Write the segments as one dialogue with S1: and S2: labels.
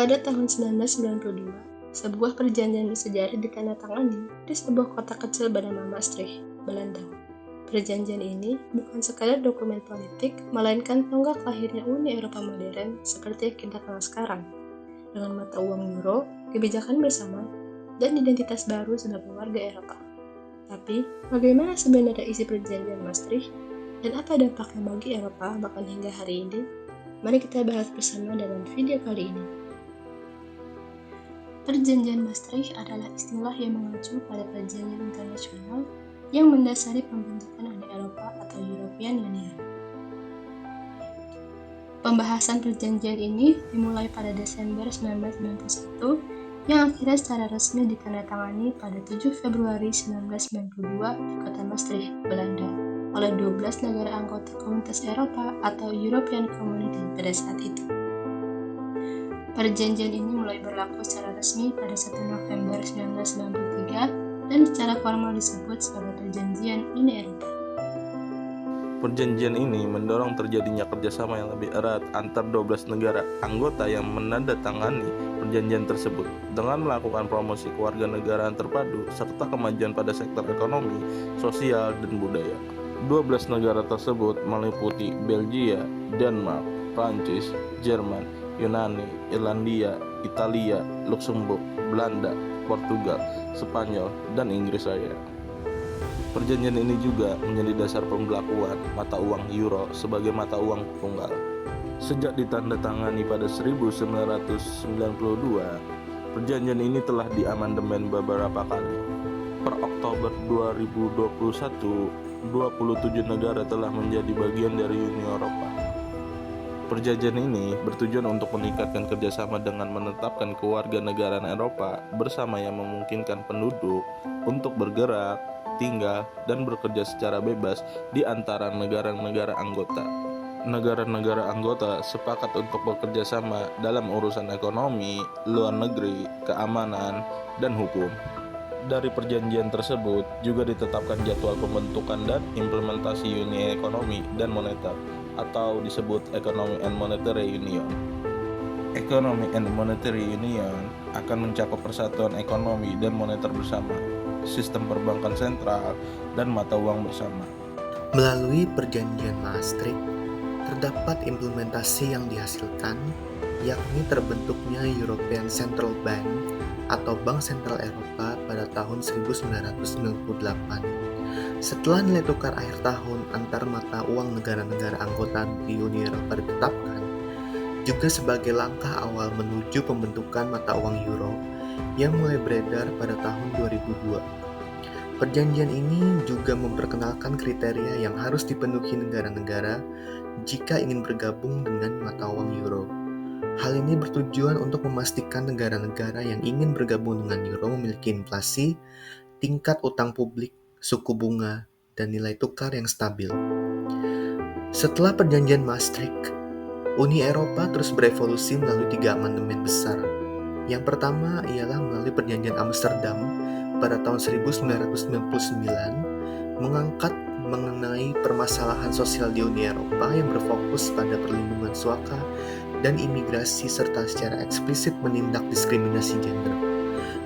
S1: Pada tahun 1992, sebuah perjanjian bersejarah ditandatangani di sebuah kota kecil bernama Maastricht, Belanda. Perjanjian ini bukan sekadar dokumen politik, melainkan tonggak lahirnya Uni Eropa modern seperti yang kita kenal sekarang. Dengan mata uang euro, kebijakan bersama, dan identitas baru sebagai warga Eropa. Tapi, bagaimana sebenarnya isi perjanjian Maastricht? Dan apa dampaknya bagi Eropa bahkan hingga hari ini? Mari kita bahas bersama dalam video kali ini. Perjanjian Maastricht adalah istilah yang mengacu pada perjanjian internasional yang mendasari pembentukan Uni Eropa atau European Union. Pembahasan perjanjian ini dimulai pada Desember 1991 yang akhirnya secara resmi ditandatangani pada 7 Februari 1992 di kota Maastricht, Belanda, oleh 12 negara anggota Komunitas Eropa atau European Community pada saat itu. Perjanjian ini mulai berlaku secara resmi pada 1 November 1993 dan secara formal disebut sebagai Perjanjian Uni Eropa.
S2: Perjanjian ini mendorong terjadinya kerjasama yang lebih erat antar 12 negara anggota yang menandatangani perjanjian tersebut dengan melakukan promosi kewarganegaraan terpadu serta kemajuan pada sektor ekonomi, sosial, dan budaya. 12 negara tersebut meliputi Belgia, Denmark, Prancis, Jerman, Yunani, Irlandia, Italia, Luksemburg, Belanda, Portugal, Spanyol, dan Inggris Raya. Perjanjian ini juga menjadi dasar pembelakuan mata uang euro sebagai mata uang tunggal. Sejak ditandatangani pada 1992, perjanjian ini telah diamandemen beberapa kali. Per Oktober 2021, 27 negara telah menjadi bagian dari Uni Eropa. Perjanjian ini bertujuan untuk meningkatkan kerjasama dengan menetapkan kewarganegaraan Eropa bersama yang memungkinkan penduduk untuk bergerak, tinggal, dan bekerja secara bebas di antara negara-negara anggota. Negara-negara anggota sepakat untuk bekerja sama dalam urusan ekonomi, luar negeri, keamanan, dan hukum. Dari perjanjian tersebut juga ditetapkan jadwal pembentukan dan implementasi Uni Ekonomi dan Moneter atau disebut Economic and Monetary Union. Economic and Monetary Union akan mencakup persatuan ekonomi dan moneter bersama, sistem perbankan sentral, dan mata uang bersama.
S3: Melalui perjanjian Maastricht, terdapat implementasi yang dihasilkan, yakni terbentuknya European Central Bank atau Bank Sentral Eropa pada tahun 1998. Setelah nilai tukar akhir tahun antar mata uang negara-negara anggota di Uni Eropa ditetapkan, juga sebagai langkah awal menuju pembentukan mata uang euro yang mulai beredar pada tahun 2002. Perjanjian ini juga memperkenalkan kriteria yang harus dipenuhi negara-negara jika ingin bergabung dengan mata uang euro. Hal ini bertujuan untuk memastikan negara-negara yang ingin bergabung dengan euro memiliki inflasi, tingkat utang publik, suku bunga, dan nilai tukar yang stabil. Setelah perjanjian Maastricht, Uni Eropa terus berevolusi melalui 3 amandemen besar. Yang pertama ialah melalui perjanjian Amsterdam pada tahun 1999 mengangkat mengenai permasalahan sosial di Uni Eropa yang berfokus pada perlindungan suaka dan imigrasi serta secara eksplisit menindak diskriminasi gender.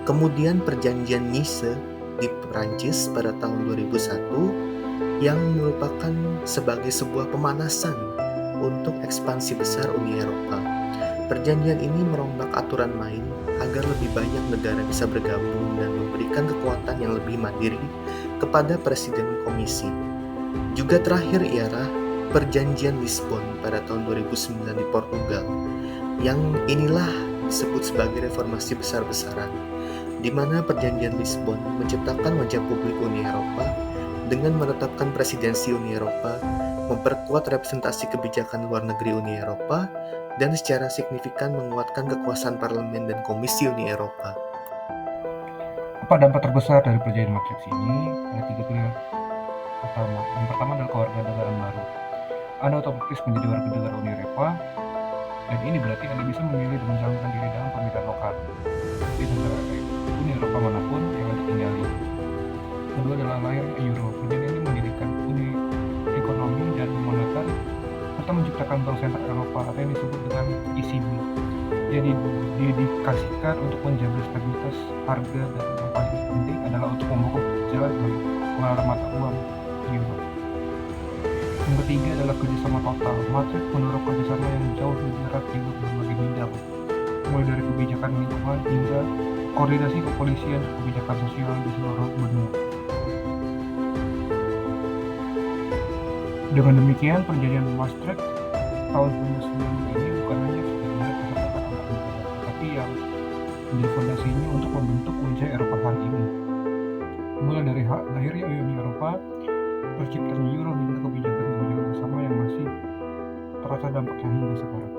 S3: Kemudian perjanjian Nice di Prancis pada tahun 2001 yang merupakan sebagai sebuah pemanasan untuk ekspansi besar Uni Eropa. Perjanjian ini merombak aturan main agar lebih banyak negara bisa bergabung dan memberikan kekuatan yang lebih mandiri kepada Presiden Komisi. Juga terakhir ialah Perjanjian Lisbon pada tahun 2009 di Portugal, yang inilah disebut sebagai reformasi besar-besaran, di mana Perjanjian Lisbon menciptakan wajah publik Uni Eropa dengan menetapkan presidensi Uni Eropa, memperkuat representasi kebijakan luar negeri Uni Eropa, dan secara signifikan menguatkan kekuasaan parlemen dan Komisi Uni Eropa.
S4: Apa dampak terbesar dari perjanjian Maastricht ini? Ada 3 pilar utama. Yang pertama adalah kewarganegaraan baru. Anda otomatis menjadi warga negara Uni Eropa, dan ini berarti Anda bisa memilih dan mencalonkan diri dalam pemilihan lokal di negara Uni Eropa manapun yang Anda tinggali. Kedua adalah lahirnya Euro. Perjanjian ini mendirikan Uni Ekonomi dan Moneter serta menciptakan Bank Sentral Eropa atau yang disebut dengan ECB yang didedikasikan untuk menjaga stabilitas harga dan yang paling penting adalah untuk membangun jalan bagi pengelolaan mata uang euro. Yang ketiga adalah kerjasama total. Madrid mendorong kerjasama yang jauh lebih erat di berbagai bidang, mulai dari kebijakan lingkungan hingga koordinasi kepolisian dan kebijakan sosial di seluruh benua. Dengan demikian, perjanjian Maastricht tahun 1995 ini bukan hanya sekedar kesepakatan antar negara, tetapi yang menjadi fondasinya untuk membentuk wajah Eropa hari ini. Mulai dari lahirnya Uni Eropa, terciptanya Euro hingga kebijakan-kebijakan bersama yang masih terasa dampaknya hingga sekarang.